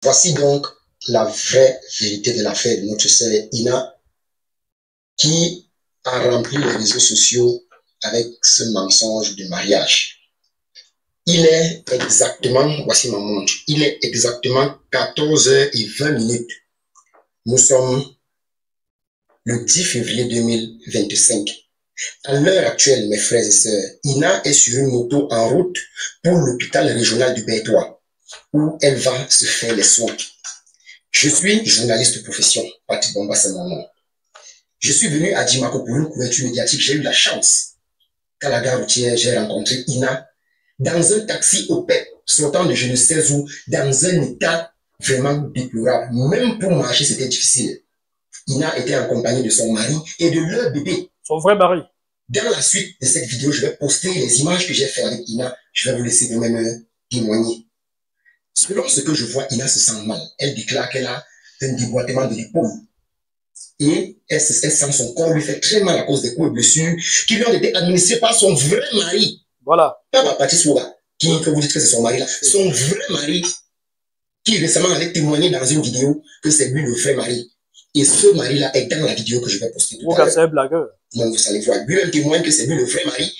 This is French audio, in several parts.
Voici donc la vraie vérité de l'affaire de notre sœur Ina, qui a rempli les réseaux sociaux avec ce mensonge de mariage. Il est exactement, voici ma montre, il est exactement 14h20. Nous sommes le 10 février 2025. À l'heure actuelle, mes frères et sœurs, Ina est sur une moto en route pour l'hôpital régional du Bétois, où elle va se faire les soins. Je suis journaliste de profession, Patrick Bomba, c'est mon nom. Je suis venu à Djimako pour une couverture médiatique. J'ai eu la chance qu'à la gare routière, j'ai rencontré Ina dans un taxi Opel, sortant de je ne sais où, dans un état vraiment déplorable. Même pour marcher, c'était difficile. Ina était en compagnie de son mari et de leur bébé. Son vrai mari. Dans la suite de cette vidéo, je vais poster les images que j'ai fait avec Ina. Je vais vous laisser vous-même témoigner. Selon ce que je vois, Ina se sent mal. Elle déclare qu'elle a un déboîtement de l'épaule. Et elle sent son corps lui fait très mal à cause des coups et blessures qui lui ont été administrés par son vrai mari. Voilà. Pas Papatis Woga, que vous dites que c'est son mari là. Son vrai mari, qui récemment avait témoigné dans une vidéo que c'est lui le vrai mari. Et ce mari-là est dans la vidéo que je vais poster tout à l'heure. C'est un blagueur. Donc vous allez voir, lui-même témoigne que c'est lui le vrai mari.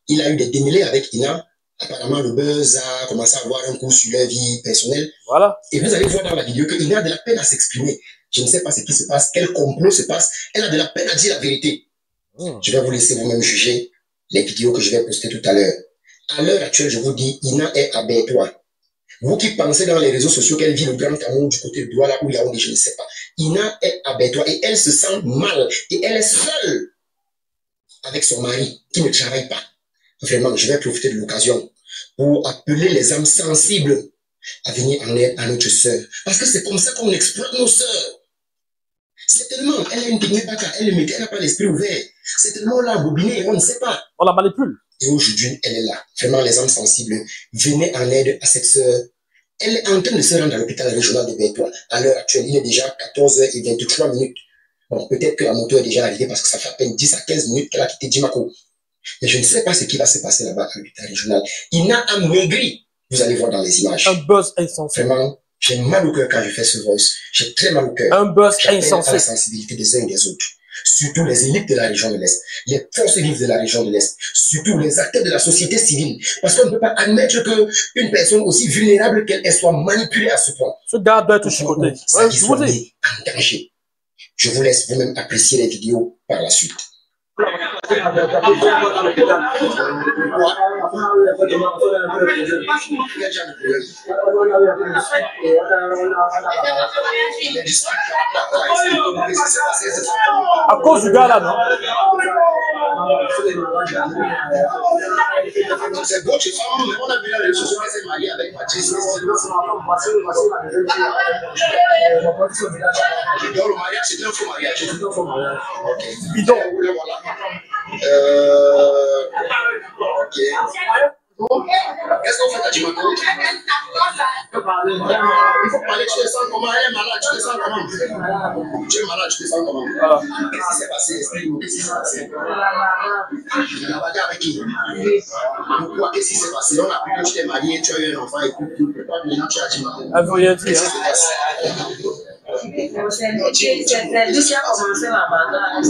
Il a eu des démêlés avec Ina. Apparemment, le buzz a commencé à avoir un coup sur leur vie personnelle. Voilà. Et vous allez voir dans la vidéo qu'il a de la peine à s'exprimer. Je ne sais pas ce qui se passe, quel complot se passe. Elle a de la peine à dire la vérité. Je vais vous laisser vous-même juger les vidéos que je vais poster tout à l'heure. À l'heure actuelle, je vous dis, Ina est à Bétois. Vous qui pensez dans les réseaux sociaux qu'elle vit le grand amour du côté de Douala ou Yaoundé, je ne sais pas. Ina est à Bétois et elle se sent mal. Et elle est seule avec son mari qui ne travaille pas. Vraiment, je vais profiter de l'occasion pour appeler les âmes sensibles à venir en aide à notre sœur. Parce que c'est comme ça qu'on exploite nos sœurs. C'est tellement, elle a une technique baka, elle n'a pas l'esprit ouvert. C'est tellement là, bobiné, on ne sait pas. On la manipule. Et aujourd'hui, elle est là. Vraiment, les âmes sensibles, venez en aide à cette sœur. Elle est en train de se rendre à l'hôpital régional de Bétois. À l'heure actuelle, il est déjà 14h23. Bon, peut-être que la moto est déjà arrivée parce que ça fait à peine 10 à 15 minutes qu'elle a quitté Djimako. Mais je ne sais pas ce qui va se passer là-bas à l'hôpital régional. Ina a maigri. Vous allez voir dans les images. Un buzz insensé. Vraiment, j'ai mal au cœur quand je fais ce voice. J'ai très mal au cœur. Un buzz À insensé. la sensibilité des uns et des autres. Surtout les élites de la région de l'Est, les forces vives de la région de l'Est, surtout les acteurs de la société civile. Parce qu'on ne peut pas admettre qu'une personne aussi vulnérable qu'elle soit manipulée à ce point. Ce gars doit être chicoté. Ouais, je vous dis. En danger. Je vous laisse vous-même apprécier les vidéos par la suite. À cause du gars là, non? C'est beau, tu fais, on a vu la réseau social, elle s'est mariée avec Patrice. Donc le mariage, c'était un faux mariage. Ok. Bidon. Voilà. Ok. Qu'est-ce qu'on fait à Djimako? Il faut parler, tu te sens comment? Elle est malade, tu te sens comment? Tu es malade, tu te sens comment? Qu'est-ce qui s'est passé? Explique-nous, qu'est-ce qui s'est passé? Tu l'as bagarre avec qui? Pourquoi? Qu'est-ce qui s'est passé? On a pu que tu t'es marié, tu as eu un enfant et maintenant tu as Djimako. Elle veut rien dire. Qu'est-ce qui s'est passé? C'est lui qui a commencé la bagarre.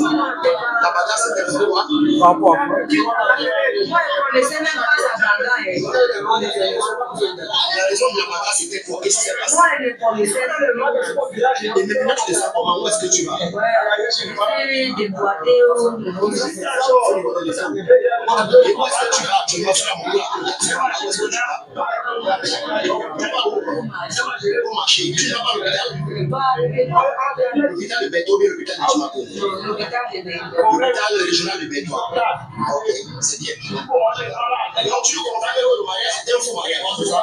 La bagarre, c'était pourquoi? Par rapport à quoi? Moi, je ne connaissais même pas la bagarre. La raison de la bagarre, c'était quoi? Qu'est-ce qui s'est passé? Moi, je ne connaissais pas le nom de ce village. Et maintenant, tu te sens comment? Où est-ce que tu vas? Ouais, je suis déboîté au niveau de Et où est-ce que tu vas? Tu vas faire mon plat. Où est-ce que tu vas? Tu vas où? Au marché. Tu n'as pas l'hôpital? L'hôpital de Bétois ou l'hôpital de Djimako? L'hôpital régional de Bétois. Ok, c'est bien. Donc tu nous confirmes que le mariage c'était un faux mariage, c'est ça?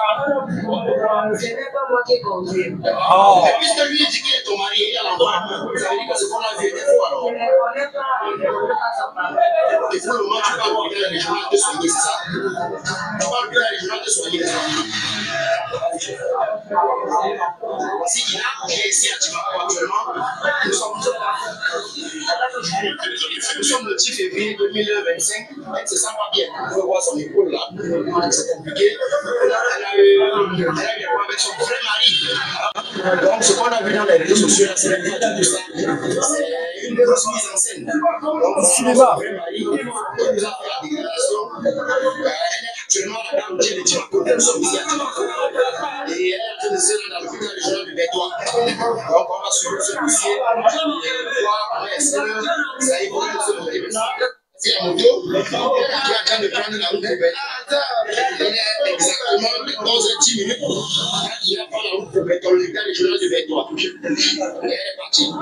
Ce n'est pas moi qui conduis. Oh. Et puisque lui dit qu'il est ton mari, il a l'enfant, ça veut dire que ce qu'on a vu était faux alors. Je ne connais pas sa parole. Et pour le moment, tu parles de l'hôpital régional de soigner, c'est ça? Tu parles de l'hôpital régional de soigner, c'est ça? Si il a ici à Djimako actuellement, nous sommes sommes le 10 février 2025. Elle ne se sent pas bien. Vous pouvez voir son épaule là. C'est compliqué. Elle a eu des problèmes avec son vrai mari. Donc, ce qu'on a vu dans les réseaux sociaux, c'est tout ça. C'est une grosse mise en scène. Donc, son vrai mari qui nous a fait la déclaration. Elle est actuellement la dame de Dimako. Nous sommes ici à Dimako. Et elle est en train de se rendre dans le final régional de Bétois. Donc, on va suivre ce dossier. Ça évolue de c'est la moto qui est en train de prendre la route de Béton. Il est exactement 11h10 minutes. Il va prendre la route de Béton, le cas régional de Bétois. Elle est partie.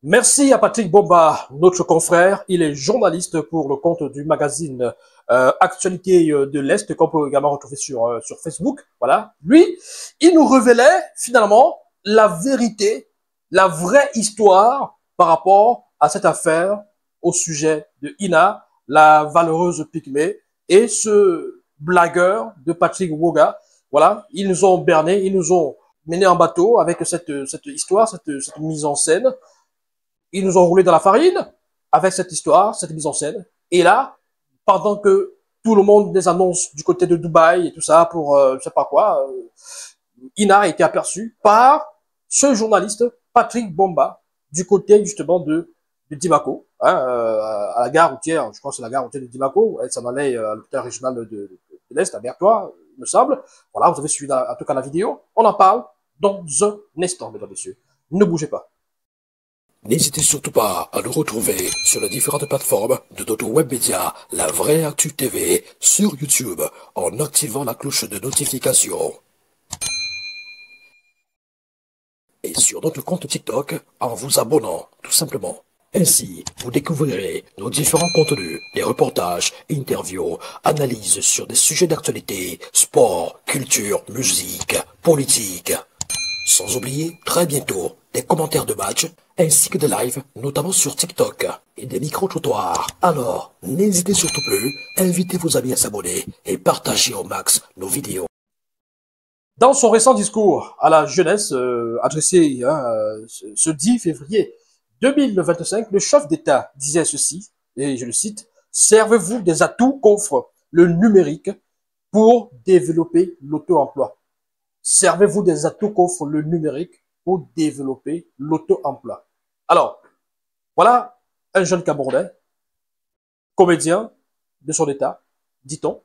Merci à Patrick Bomba, notre confrère. Il est journaliste pour le compte du magazine Actualité de l'Est, qu'on peut également retrouver sur Facebook. Voilà. Lui, il nous révélait finalement la vérité, la vraie histoire par rapport à cette affaire au sujet de Ina, la valeureuse pygmée, et ce blagueur de Patrick Woga. Voilà. Ils nous ont berné, ils nous ont mené en bateau avec cette histoire, cette mise en scène. Ils nous ont roulé dans la farine avec cette histoire, cette mise en scène. Et là, pendant que tout le monde les annonce du côté de Dubaï et tout ça pour je sais pas quoi, Ina a été aperçue par ce journaliste Patrick Bomba du côté justement de Dimako, hein, à la gare routière, je crois que c'est la gare routière de Dimako. Elle s'en allait à l'hôpital régional de l'Est, à Bertois, il me semble. Voilà, vous avez suivi en tout cas la vidéo. On en parle dans un instant, mesdames et messieurs. Ne bougez pas. N'hésitez surtout pas à nous retrouver sur les différentes plateformes de notre web média La Vraie Actu TV sur YouTube en activant la cloche de notification. Et sur notre compte TikTok en vous abonnant, tout simplement. Ainsi, vous découvrirez nos différents contenus, des reportages, interviews, analyses sur des sujets d'actualité, sport, culture, musique, politique. Sans oublier, très bientôt, des commentaires de match, ainsi que des lives, notamment sur TikTok, et des micro-trottoirs. Alors, n'hésitez surtout plus, invitez vos amis à s'abonner et partagez au max nos vidéos. Dans son récent discours à la jeunesse adressé ce 10 février 2025, le chef d'État disait ceci, et je le cite, « Servez-vous des atouts qu'offre le numérique pour développer l'auto-emploi. » Servez-vous des atouts qu'offre le numérique pour développer l'auto-emploi. Alors, voilà un jeune Camerounais, comédien de son état, dit-on,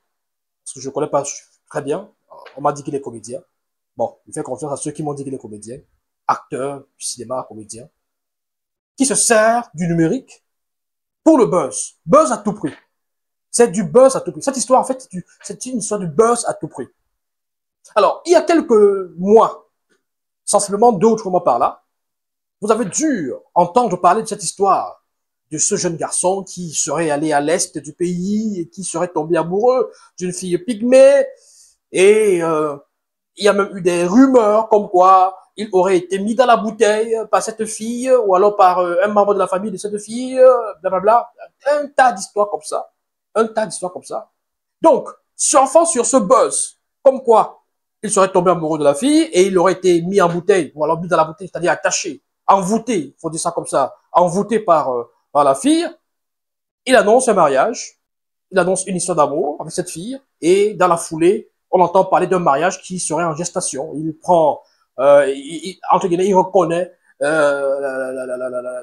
parce que je ne connais pas très bien, on m'a dit qu'il est comédien. Bon, il fait confiance à ceux qui m'ont dit qu'il est comédien, acteur, cinéma, comédien, qui se sert du numérique pour le buzz. Buzz à tout prix. C'est du buzz à tout prix. Cette histoire, en fait, c'est une histoire de buzz à tout prix. Alors, il y a quelques mois, sensiblement 2 ou 3 mois par là, vous avez dû entendre parler de cette histoire de ce jeune garçon qui serait allé à l'est du pays et qui serait tombé amoureux d'une fille pygmée. Et il y a même eu des rumeurs comme quoi il aurait été mis dans la bouteille par cette fille ou alors par un membre de la famille de cette fille, blablabla. Un tas d'histoires comme ça. Un tas d'histoires comme ça. Donc, surfant sur ce buzz, comme quoi il serait tombé amoureux de la fille et il aurait été mis en bouteille, ou alors mis dans la bouteille, c'est-à-dire attaché, envoûté, faut dire ça comme ça, envoûté par la fille. Il annonce un mariage, il annonce une histoire d'amour avec cette fille et dans la foulée, on entend parler d'un mariage qui serait en gestation. Il prend, entre guillemets, il reconnaît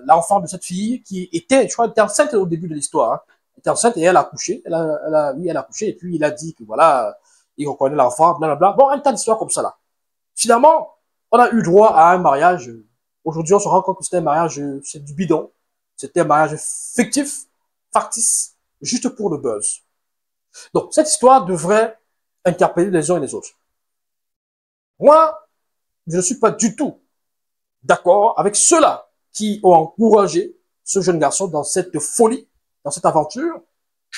l'enfant de cette fille qui était, je crois, était enceinte au début de l'histoire. Hein. Elle était enceinte et elle a accouché. Elle a accouché et puis il a dit que voilà, il reconnaît l'enfant, blablabla. Bon, un tas d'histoires comme ça là. Finalement, on a eu droit à un mariage. Aujourd'hui, on se rend compte que c'était un mariage, c'est du bidon. C'était un mariage fictif, factice, juste pour le buzz. Donc, cette histoire devrait interpeller les uns et les autres. Moi, je ne suis pas du tout d'accord avec ceux-là qui ont encouragé ce jeune garçon dans cette folie, dans cette aventure,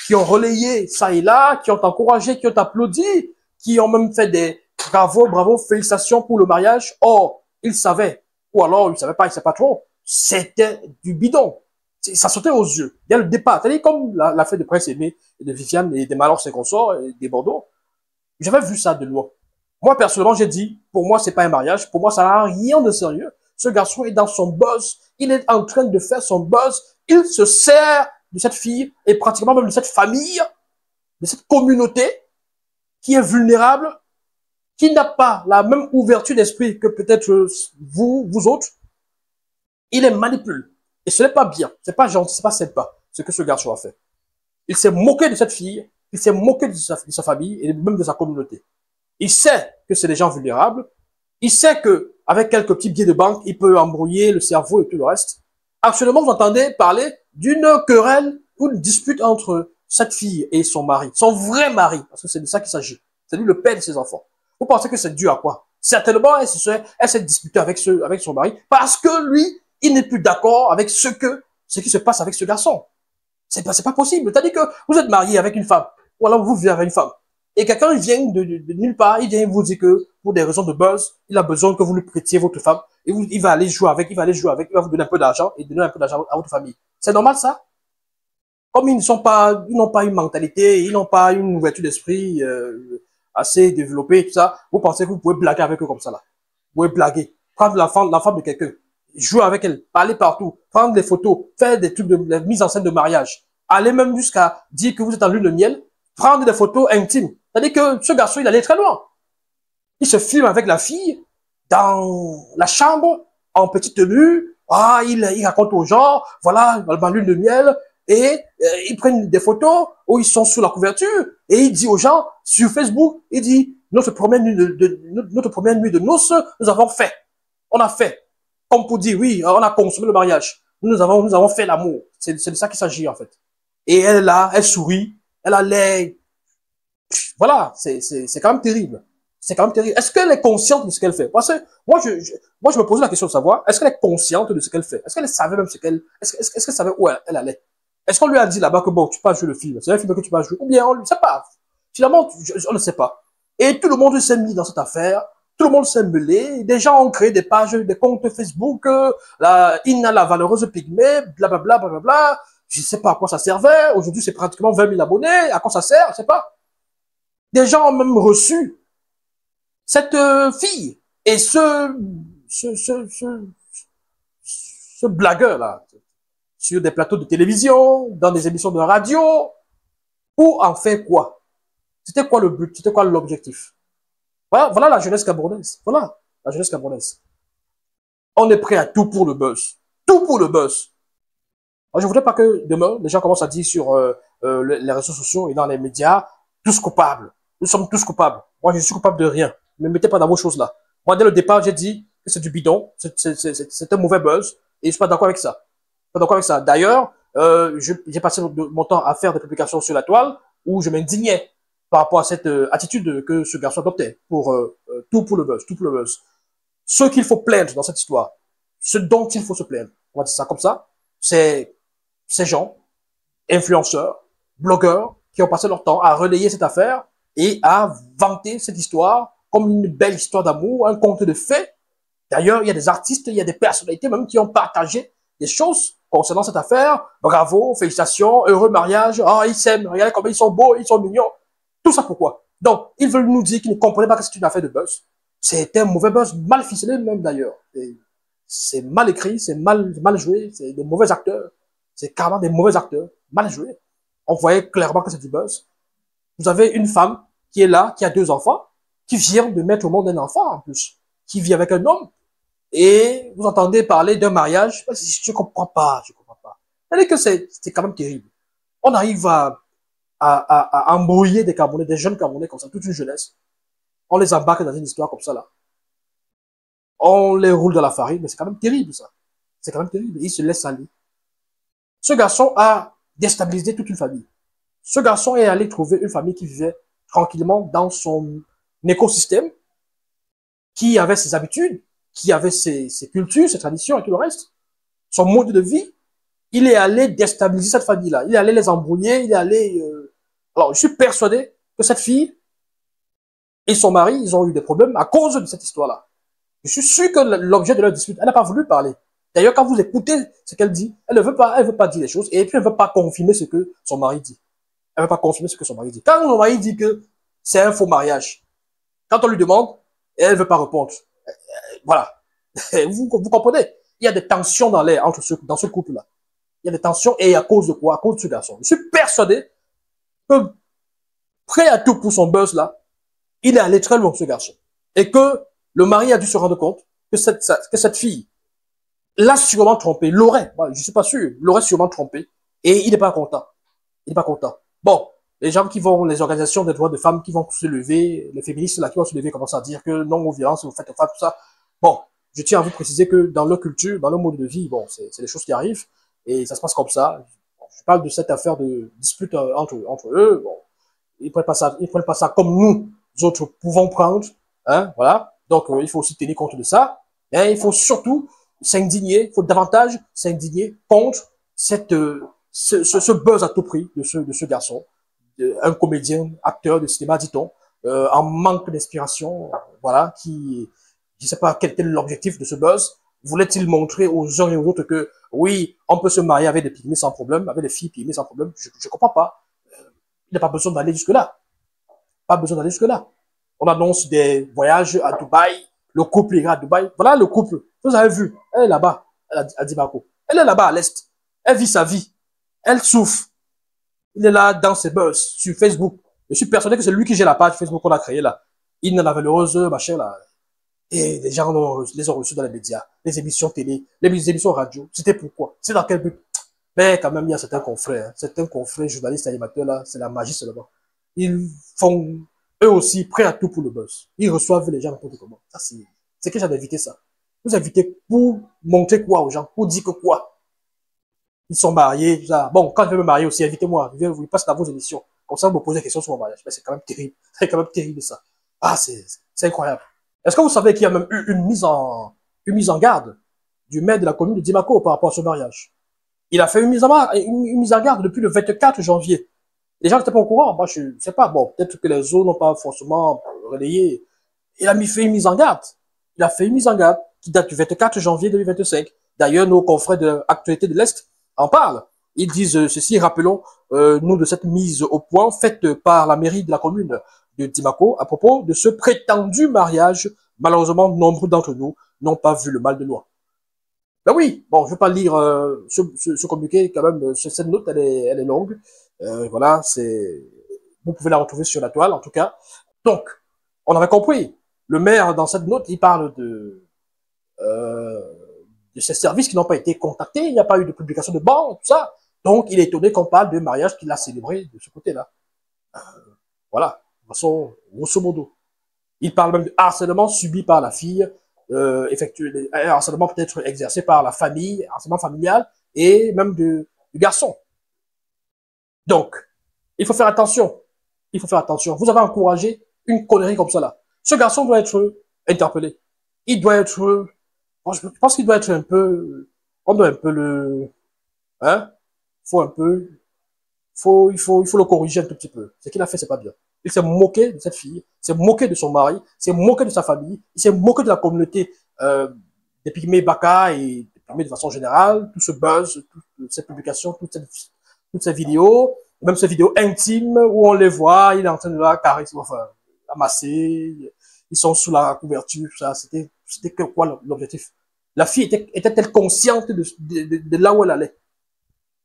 qui ont relayé ça et là, qui ont encouragé, qui ont applaudi, qui ont même fait des bravo, félicitations pour le mariage. Or, ils savaient, ou alors ils ne savaient pas, ils ne savaient pas trop, c'était du bidon. Ça sautait aux yeux, dès le départ. C'est-à-dire comme la fête de Prince Aimé, et de Viviane, et des Malheurs et consorts, et des Bordeaux. J'avais vu ça de loin. Moi, personnellement, j'ai dit, pour moi, c'est pas un mariage. Pour moi, ça n'a rien de sérieux. Ce garçon est dans son buzz. Il est en train de faire son buzz. il se sert de cette fille et pratiquement même de cette famille, de cette communauté qui est vulnérable, qui n'a pas la même ouverture d'esprit que peut-être vous autres. Il les manipule. Et ce n'est pas bien, c'est pas gentil, c'est pas sympa ce que ce garçon a fait. Il s'est moqué de cette fille, il s'est moqué de sa famille et même de sa communauté. Il sait que c'est des gens vulnérables. Il sait que avec quelques petits billets de banque, il peut embrouiller le cerveau et tout le reste. Actuellement, vous entendez parler d'une querelle ou une dispute entre cette fille et son mari, son vrai mari, parce que c'est de ça qu'il s'agit. C'est lui le père de ses enfants. Vous pensez que c'est dû à quoi? Certainement, elle s'est disputée avec son mari parce que lui, il n'est plus d'accord avec ce qui se passe avec ce garçon. C'est pas possible. C'est-à-dire que vous êtes marié avec une femme, ou alors vous vivez avec une femme, et quelqu'un vient de nulle part, il vient vous dire que pour des raisons de buzz, il a besoin que vous lui prêtiez votre femme, et il va aller jouer avec, il va vous donner un peu d'argent et donner un peu d'argent à votre famille. C'est normal ça? Comme ils n'ont pas une mentalité, ils n'ont pas une ouverture d'esprit assez développée, tout ça, vous pensez que vous pouvez blaguer avec eux comme ça là? Vous pouvez blaguer, prendre la femme de quelqu'un, jouer avec elle, parler partout, prendre des photos, faire des trucs de mise en scène de mariage, aller même jusqu'à dire que vous êtes en lune de miel, prendre des photos intimes. C'est-à-dire que ce garçon, il allait très loin. Il se filme avec la fille dans la chambre, en petite tenue. Ah, il raconte aux gens, voilà, ma lune de miel. Et ils prennent des photos où ils sont sous la couverture. Et il dit aux gens, sur Facebook, il dit, notre première nuit de noces, nous avons fait. On a fait. Comme pour dire, oui, on a consommé le mariage. Nous avons fait l'amour. C'est de ça qu'il s'agit, en fait. Et elle, là, elle sourit. Elle a l'air... Voilà, c'est quand même terrible. C'est quand même terrible. Est-ce qu'elle est consciente de ce qu'elle fait? Parce que moi, je me posais la question de savoir, est-ce qu'elle est consciente de ce qu'elle fait? Est-ce qu'elle savait même est-ce qu'elle savait où elle allait? Est-ce qu'on lui a dit là-bas que bon, tu peux jouer le film? C'est un film que tu vas jouer? Ou bien on ne sait pas. Finalement, on ne sait pas. Et tout le monde s'est mis dans cette affaire. Tout le monde s'est mêlé. Des gens ont créé des pages, des comptes Facebook, Ina la valeureuse pygmée, blablabla, blablabla. Je ne sais pas à quoi ça servait. Aujourd'hui, c'est pratiquement 20 000 abonnés. À quoi ça sert? Je ne sais pas. Des gens ont même reçu cette fille et ce blagueur-là sur des plateaux de télévision, dans des émissions de radio, pour en faire quoi? C'était quoi le but? C'était quoi l'objectif? Voilà la jeunesse camerounaise. Voilà la jeunesse camerounaise. On est prêt à tout pour le buzz. Tout pour le buzz. Alors, je voudrais pas que demain, les gens commencent à dire sur les réseaux sociaux et dans les médias, tous coupables. Nous sommes tous coupables. Moi, je suis coupable de rien. Ne me mettez pas dans vos choses-là. Moi, dès le départ, j'ai dit que c'est du bidon, c'est un mauvais buzz, et je suis pas d'accord avec ça. Pas d'accord avec ça. D'ailleurs, j'ai passé mon temps à faire des publications sur la toile où je m'indignais par rapport à cette attitude que ce garçon adoptait pour tout pour le buzz, tout pour le buzz. Ce qu'il faut plaindre dans cette histoire, ce dont il faut se plaindre, on va dire ça comme ça, c'est ces gens, influenceurs, blogueurs, qui ont passé leur temps à relayer cette affaire et à vanter cette histoire comme une belle histoire d'amour, un conte de fées. D'ailleurs, il y a des artistes, il y a des personnalités même qui ont partagé des choses concernant cette affaire. Bravo, félicitations, heureux mariage, ah, ils s'aiment, regardez comment ils sont beaux, ils sont mignons. Tout ça pourquoi? Donc, ils veulent nous dire qu'ils ne comprenaient pas que c'est une affaire de buzz. C'est un mauvais buzz, mal ficelé même d'ailleurs. C'est mal écrit, c'est mal joué, c'est des mauvais acteurs. C'est carrément des mauvais acteurs, mal joués. On voyait clairement que c'est du buzz. Vous avez une femme qui est là, qui a 2 enfants, qui vient de mettre au monde un enfant en plus, qui vit avec un homme, et vous entendez parler d'un mariage, je comprends pas. C'est-à-dire que c'est quand même terrible. On arrive à embrouiller des Camerounais, des jeunes Camerounais comme ça, toute une jeunesse. On les embarque dans une histoire comme ça là. On les roule dans la farine, mais c'est quand même terrible ça. C'est quand même terrible. Ils se laissent aller. Ce garçon a déstabilisé toute une famille. Ce garçon est allé trouver une famille qui vivait tranquillement dans son écosystème, qui avait ses habitudes, qui avait ses cultures, ses traditions et tout le reste, son mode de vie. Il est allé déstabiliser cette famille-là. Il est allé les embrouiller, il est allé... Alors, je suis persuadé que cette fille et son mari, ils ont eu des problèmes à cause de cette histoire-là. Je suis sûr que l'objet de leur dispute, elle n'a pas voulu parler. D'ailleurs, quand vous écoutez ce qu'elle dit, elle ne veut pas dire les choses, et puis elle ne veut pas confirmer ce que son mari dit. Elle ne veut pas confirmer ce que son mari dit. Quand son mari dit que c'est un faux mariage, quand on lui demande, elle ne veut pas répondre. Voilà. Vous comprenez? Il y a des tensions dans l'air dans ce couple-là. Il y a des tensions et à cause de quoi? À cause de ce garçon. Je suis persuadé que, prêt à tout pour son buzz là, il est allé très loin, ce garçon. Et que le mari a dû se rendre compte que cette fille l'a sûrement trompé, l'aurait, je suis pas sûr, l'aurait sûrement trompé. Et il n'est pas content. Il n'est pas content. Bon, les gens qui vont, les organisations des droits de femmes qui vont se lever, les féministes là qui vont se lever commencent à dire que non aux violences, vous faites pas tout ça. Bon, je tiens à vous préciser que dans leur culture, dans leur mode de vie, bon, c'est des choses qui arrivent et ça se passe comme ça. Je parle de cette affaire de dispute entre eux. Bon, ils prennent pas ça comme nous autres pouvons prendre, hein, voilà. Donc il faut aussi tenir compte de ça. Et il faut surtout s'indigner, il faut davantage s'indigner contre ce buzz à tout prix de ce garçon, un comédien, acteur de cinéma, dit-on, en manque d'inspiration, voilà, je sais pas quel était l'objectif de ce buzz. Voulait-il montrer aux uns et aux autres que, oui, on peut se marier avec des pygmées sans problème, avec des filles pygmées sans problème? Je comprends pas. Il n'a pas besoin d'aller jusque-là. Pas besoin d'aller jusque-là. On annonce des voyages à Dubaï, le couple ira à Dubaï. Voilà le couple. Vous avez vu, elle est là-bas, à Dimako. Elle est là-bas à l'Est. Elle vit sa vie. Elle souffre. Il est là dans ses buzz sur Facebook. Je suis persuadé que c'est lui qui gère la page Facebook qu'on a créée là. Il n'a la valeureuse machin là. Et les gens les ont reçus dans les médias, les émissions télé, les émissions radio. C'était pourquoi? C'est dans quel but? Mais quand même, il y a certains confrères journalistes, animateurs là, c'est la magie seulement. Ils font, eux aussi, prêts à tout pour le buzz. Ils reçoivent les gens n'importe comment. Ça, c'est que j'avais évité ça. Vous invitez pour montrer quoi aux gens? Pour dire que quoi? Ils sont mariés, tout ça. Bon, quand je vais me marier aussi, invitez-moi. Je vais vous passer dans vos émissions. Comme ça, vous me posez des questions sur mon mariage. Mais c'est quand même terrible. C'est quand même terrible, ça. Ah, c'est incroyable. Est-ce que vous savez qu'il y a même eu une mise en garde du maire de la commune de Dimako par rapport à ce mariage? Il a fait une mise en garde depuis le 24 janvier. Les gens n'étaient pas au courant. Moi, je sais pas. Bon, peut-être que les eaux n'ont pas forcément relayé. Il a fait une mise en garde. Il a fait une mise en garde qui date du 24 janvier 2025. D'ailleurs, nos confrères de Actualité de l'Est en parlent. Ils disent ceci, rappelons, nous, de cette mise au point faite par la mairie de la commune de Dimako à propos de ce prétendu mariage. Malheureusement, nombreux d'entre nous n'ont pas vu le mal de loi. Ben oui, bon, je vais pas lire ce communiqué quand même. Cette note, elle est longue. Voilà, vous pouvez la retrouver sur la toile, en tout cas. Donc, on avait compris. Le maire, dans cette note, il parle de ces services qui n'ont pas été contactés. Il n'y a pas eu de publication de banque, tout ça. Donc, il est étonné qu'on parle de mariage qu'il a célébré de ce côté-là. Voilà, de façon, grosso modo. Il parle même de harcèlement subi par la fille, harcèlement peut-être exercé par la famille, harcèlement familial, et même du garçon. Donc, il faut faire attention. Il faut faire attention. Vous avez encouragé une connerie comme ça là. Ce garçon doit être interpellé. Il doit être, je pense qu'il doit être un peu, on doit un peu hein, il faut le corriger un tout petit peu. Ce qu'il a fait, c'est pas bien. Il s'est moqué de cette fille, il s'est moqué de son mari, il s'est moqué de sa famille, il s'est moqué de la communauté des pygmées Baka et des pygmées de façon générale, tout ce buzz, toutes ces publications, toutes ces vidéos, même ces vidéos intimes où on les voit, il est en train de la caresser, enfin, amasser, ils sont sous la couverture, tout ça, c'était que quoi l'objectif? La fille était-elle consciente de là où elle allait?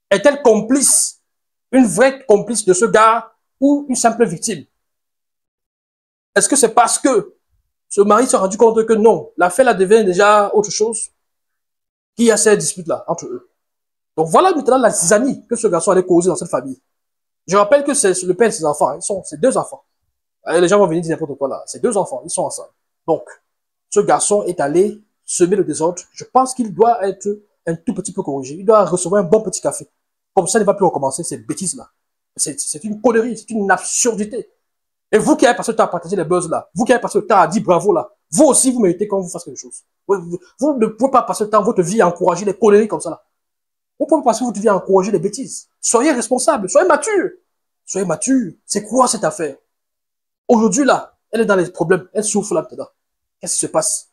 Est-elle complice? Une vraie complice de ce gars ou une simple victime? Est-ce que c'est parce que ce mari s'est rendu compte que non, l'affaire là devient déjà autre chose, qu'il y a ces disputes-là entre eux? Donc voilà maintenant la zizanie que ce garçon allait causer dans cette famille. Je rappelle que c'est le père de ses enfants, hein. C'est deux enfants. Les gens vont venir dire n'importe quoi là. C'est deux enfants, ils sont ensemble. Donc, ce garçon est allé semer le désordre. Je pense qu'il doit être un tout petit peu corrigé. Il doit recevoir un bon petit café. Comme ça, il ne va plus recommencer ces bêtises-là. C'est une connerie, c'est une absurdité. Et vous qui avez passé le temps à partager les buzz là, vous qui avez passé le temps à dire bravo là, vous aussi vous méritez qu'on vous fasse quelque chose. Vous ne pouvez pas passer le temps, votre vie à encourager les conneries comme ça là. Vous pouvez passer votre vie à encourager les bêtises. Soyez responsable, soyez mature. Soyez mature. C'est quoi cette affaire? Aujourd'hui là, elle est dans les problèmes, elle souffre là dedans. Qu'est-ce qui se passe?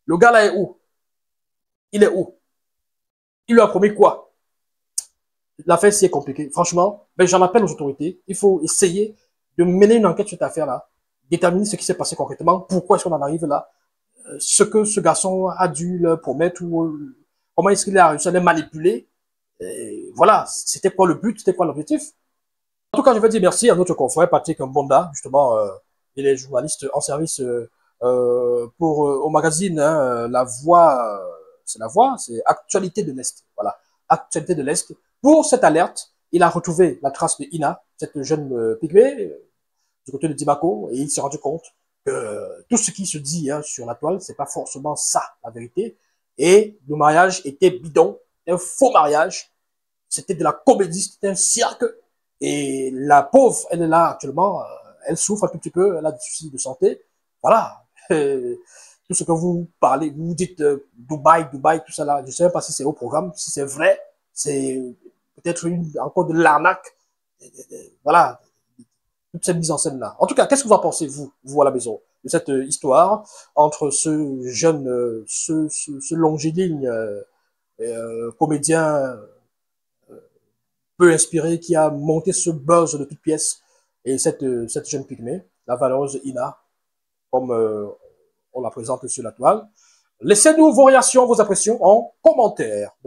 Le gars là est où? Il est où? Il lui a promis quoi? L'affaire c'est compliqué. Franchement, ben, j'en appelle aux autorités. Il faut essayer de mener une enquête sur cette affaire-là, déterminer ce qui s'est passé concrètement, pourquoi est-ce qu'on en arrive là, ce que ce garçon a dû leur promettre ou comment est-ce qu'il a réussi à les manipuler Et voilà, c'était quoi le but, c'était quoi l'objectif? En tout cas, je veux dire merci à notre confrère Patrick Mbonda, justement, il est journaliste en service au magazine La Voix, c'est La Voix, c'est Actualité de l'Est, voilà, Actualité de l'Est. Pour cette alerte, il a retrouvé la trace de Ina, cette jeune pygmée, du côté de Dimako, et il s'est rendu compte que tout ce qui se dit sur la toile, c'est pas forcément ça, la vérité. Et le mariage était bidon, un faux mariage, c'était de la comédie, c'était un cirque. Et la pauvre, elle est là actuellement, elle souffre un tout petit peu, elle a des soucis de santé. Voilà. Tout ce que vous parlez, vous dites Dubaï, Dubaï, tout ça là, je ne sais même pas si c'est au programme, si c'est vrai, c'est peut-être encore de l'arnaque. Voilà, toute cette mise en scène-là. En tout cas, qu'est-ce que vous en pensez, vous à la maison, de cette histoire entre ce jeune, ce longiligne comédien peu inspiré qui a monté ce buzz de toutes pièces et cette jeune pygmée, la valeureuse Ina, comme on la présente sur la toile. Laissez-nous vos réactions, vos impressions en commentaire.